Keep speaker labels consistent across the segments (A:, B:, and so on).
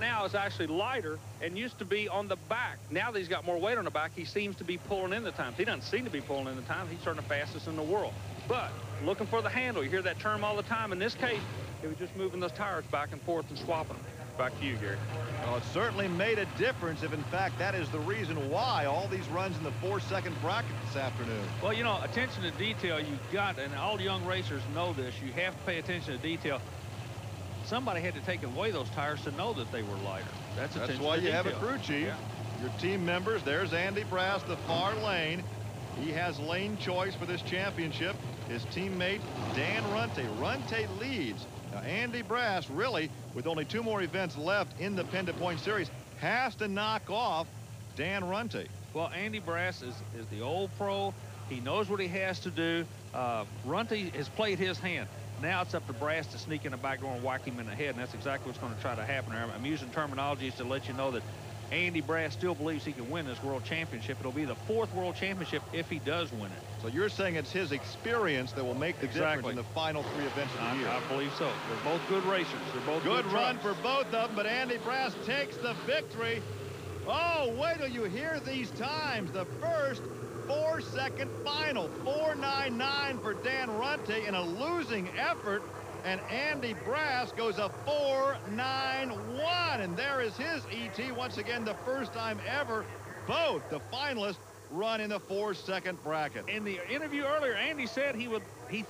A: Now is actually lighter and used to be on the back. Now that he's got more weight on the back, he seems to be pulling in the times. He doesn't seem to be pulling in the times. He's certainly the fastest in the world. But looking for the handle, you hear that term all the time. In this case, he was just moving those tires back and forth and swapping them. Back to you, Gary.
B: Well, it certainly made a difference if, in fact, that is the reason why all these runs in the 4-second bracket this afternoon.
A: Well, you know, attention to detail, you've got, and all young racers know this, you have to pay attention to detail. Somebody had to take away those tires to know that they were lighter. That's
B: why you have a crew chief. Yeah. Your team members, there's Andy Brass, the far lane. He has lane choice for this championship. His teammate, Dan Runte. Runte leads. Now, Andy Brass, really, with only 2 more events left in the PENDA Point Series, has to knock off Dan Runte.
A: Well, Andy Brass is the old pro. He knows what he has to do. Runte has played his hand. Now it's up to Brass to sneak in the back door and whack him in the head, and that's exactly what's going to try to happen there. I'm using terminology to let you know that Andy Brass still believes he can win this world championship. It'll be the 4th world championship if he does win it.
B: So you're saying it's his experience that will make the difference in the final 3 events of the year.
A: I believe so. They're both good racers. They're both
B: good run for both of them, but Andy Brass takes the victory. Oh, wait till you hear these times. The first 4-second final, 4.99 for Dan Runte in a losing effort, and Andy Brass goes a 4.91, and there is his ET once again, the first time ever both the finalists run in the 4-second bracket.
A: In the interview earlier, Andy said he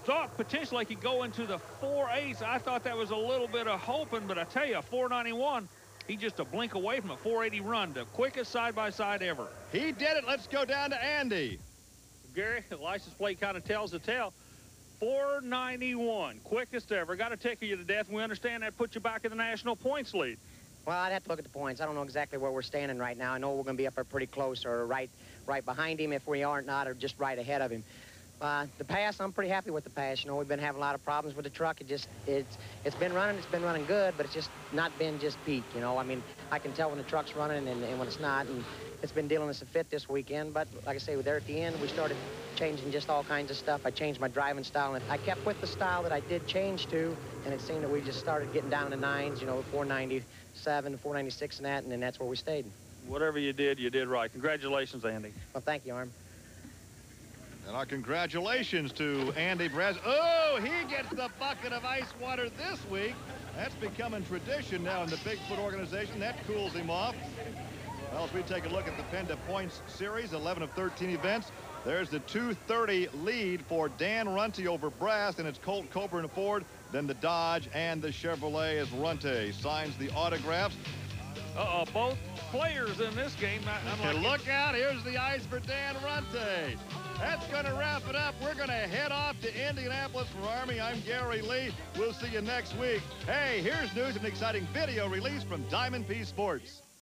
A: thought potentially he could go into the 4.8s. I thought that was a little bit of hoping, but I tell you, 4.91. He's just a blink away from a 480 run, the quickest side-by-side ever.
B: He did it. Let's go down to Andy.
A: Gary, the license plate kind of tells the tale. 491, quickest ever. Got to tickle you to death. We understand that put you back in the national points lead.
C: Well, I'd have to look at the points. I don't know exactly where we're standing right now. I know we're going to be up there pretty close, or right behind him if we aren't not, or just right ahead of him. The pass, I'm pretty happy with the pass. You know, we've been having a lot of problems with the truck. It's been running good, but it's just not been just peak. You know, I mean, I can tell when the truck's running and when it's not, and it's been dealing us a fit this weekend. But like I say, there at the end, we started changing just all kinds of stuff. I changed my driving style, and I kept with the style that I did change to, and it seemed that we just started getting down to 9s, you know, 497, 496 and that, and then that's where we stayed.
A: Watever you did right. Congratulations, Andy.
C: Well, thank you, Arm.
B: And our congratulations to Andy Brass. Oh, he gets the bucket of ice water this week. That's becoming tradition now in the Bigfoot organization. That cools him off. Well, as we take a look at the PENDA Points Series, 11 of 13 events, there's the 230 lead for Dan Runte over Brass, and it's Colt, Coburn, Ford, then the Dodge and the Chevrolet as Runte signs the autographs.
A: Both players in this game.
B: And look out, here's the ice for Dan Runte. That's going to wrap it up. We're going to head off to Indianapolis for Army. I'm Gary Lee. We'll see you next week. Hey, here's news and exciting video release from Diamond P Sports.